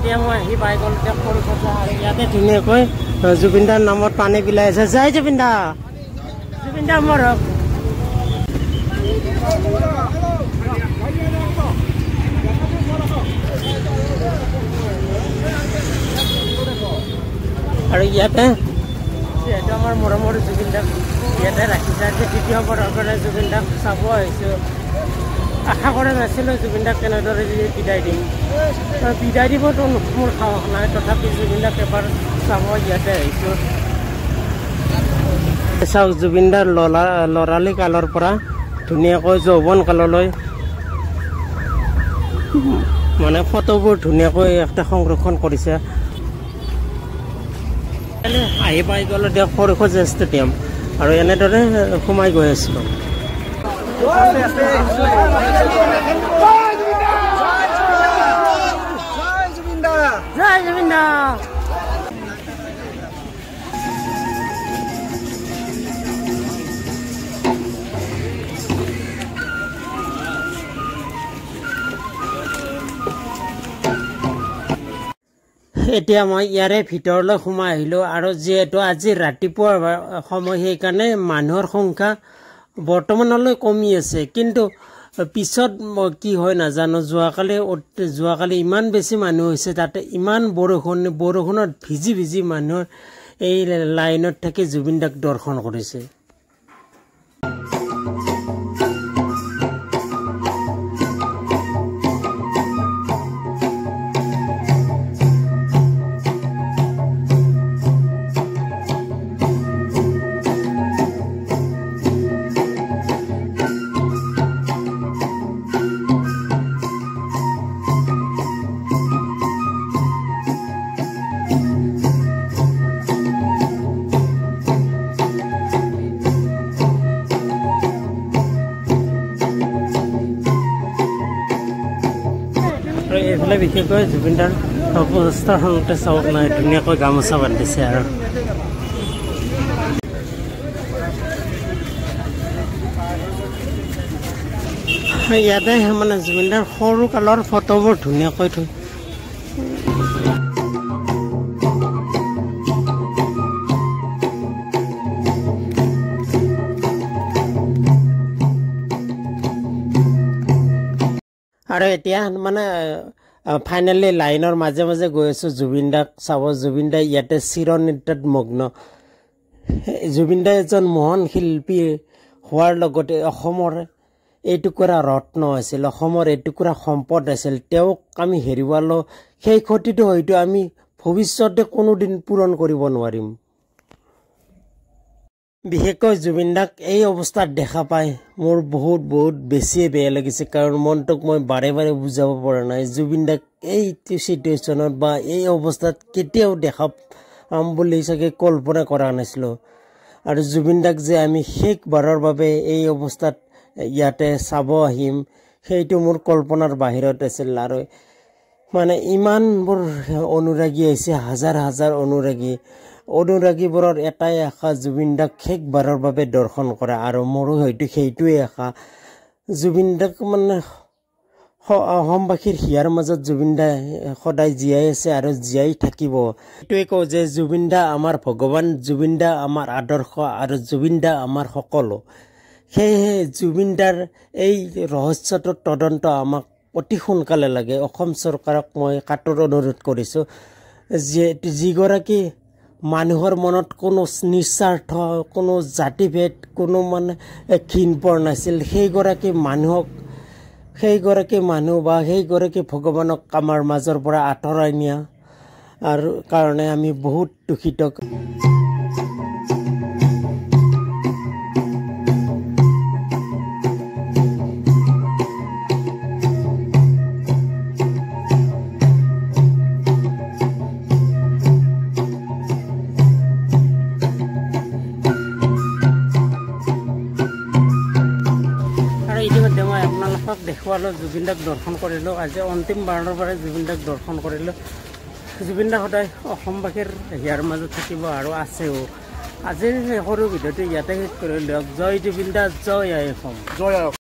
এতিয়া মই আহি পাই গ'লো সৰু কথা আৰু ইয়াতে ধুনীয়াকৈ জুবিন দাৰ নামত পানী বিলাই আছে জয় জুবিন দা মোৰ হওক আৰু ইয়াতে যিহেতু আমাৰ মৰমৰ জুবিন দাক ইয়াতে ৰাখিছে আজি দ্বিতীয়বাৰৰ কাৰণে জুবিন দাক চাব আহিছোঁ আশা কৰা নাছিলোঁ জুবিন দাক কেনেদৰে বিদায় দিম বিদায় দিবতো মোৰ সাহস নাই তথাপি জুবিন দাক এবাৰ চাব ইয়াতে আহিছোঁ চাওক জুবিন দাৰ ল'ৰালি কালৰ পৰা ধুনীয়াকৈ যৌৱন কাললৈ মানে ফটোবোৰ ধুনীয়াকৈ ইয়াতে সংৰক্ষণ কৰিছে আহি পাই গ'লো দিয়ক সৰুসজাই ষ্টেডিয়াম আৰু এনেদৰে সোমাই গৈ আছিলোঁ জয় জুবিন দা এতিয়া মই ইয়াৰে ভিতৰলৈ সোমাই আহিলোঁ আৰু যিহেতু আজি ৰাতিপুৱাৰ সময় সেইকাৰণে মানুহৰ সংখ্যা বৰ্তমানলৈ কমি আছে কিন্তু পিছত কি হয় নাজানো যোৱাকালি ইমান বেছি মানুহ হৈছে তাতে ইমান বৰষুণত ভিজি মানুহৰ এই লাইনত থাকি জুবিন দাক দৰ্শন কৰিছে এইফালে বিশেষকৈ জুবিন দাৰ অৱস্থাৰ সন্মুখতে চাওক নাই ধুনীয়াকৈ গামোচা বান্ধিছে আৰু ইয়াতে মানে জুবিন দাৰ সৰু কালৰ ফটোবোৰ ধুনীয়াকৈ আৰু এতিয়া মানে ফাইনেলি লাইনৰ মাজে মাজে গৈ আছোঁ জুবিন দাক চাব জুবিন দাই ইয়াতে চিৰনৃত্যত মগ্ন জুবিন দাই এজন মহান শিল্পী হোৱাৰ লগতে অসমৰ এইটুকুৰা ৰত্ন আছিল অসমৰ এইটুকুৰা সম্পদ আছিল তেওঁক আমি হেৰুৱালোঁ সেই ক্ষতিটো হয়তো আমি ভৱিষ্যতে কোনোদিন পূৰণ কৰিব নোৱাৰিম বিশেষকৈ জুবিন দাক এই অৱস্থাত দেখা পাই মোৰ বহুত বেছিয়ে বেয়া লাগিছে কাৰণ মনটোক মই বাৰে বুজাব পৰা নাই জুবিন দাক এই চিটুৱেশ্যনত বা এই অৱস্থাত কেতিয়াও দেখা পাম বুলি চাগে কল্পনা কৰা নাছিলোঁ আৰু জুবিন দাক যে আমি শেষবাৰৰ বাবে এই অৱস্থাত ইয়াতে চাব আহিম সেইটো মোৰ কল্পনাৰ বাহিৰত আছিল আৰু মানে ইমানবোৰ অনুৰাগী আহিছে হাজাৰ অনুৰাগীবোৰৰ এটাই আশা জুবিন দাক শেষবাৰৰ বাবে দৰ্শন কৰা আৰু মোৰো হয়তো সেইটোৱে আশা জুবিন দাক মানে অসমবাসীৰ হিয়াৰ মাজত জুবিন দা সদায় জীয়াই আছে আৰু জীয়াই থাকিব এইটোৱে কওঁ যে জুবিন দা আমাৰ ভগৱান জুবিন দা আমাৰ আদৰ্শ আৰু জুবিন দা আমাৰ সকলো সেয়েহে জুবিন দাৰ এই ৰহস্যটোৰ তদন্ত আমাক অতি সোনকালে লাগে অসম চৰকাৰক মই কাটৰ অনুৰোধ কৰিছোঁ যিগৰাকী মানুহৰ মনত কোনো নিস্বাৰ্থ কোনো জাতিভেদ কোনো মানে ঘৃণপৰ নাছিল সেইগৰাকী মানুহ বা সেইগৰাকী ভগৱানক আমাৰ মাজৰ পৰা আঁতৰাই নিয়া আৰু কাৰণে আমি বহুত দুখিত ইতিমধ্যে মই আপোনালোকক দেখুৱালোঁ জুবিন দাক দৰ্শন কৰিলোঁ আজি অন্তিম বাৰৰ পৰা জুবিন দাক দৰ্শন কৰিলোঁ জুবিন দা সদায় অসমবাসীৰ হিয়াৰ মাজত থাকিব আৰু আছেও আজিৰ সৰু ভিডিঅ'টো ইয়াতে শেষ কৰি দিয়ক জয় জুবিন দা জয় আই অসম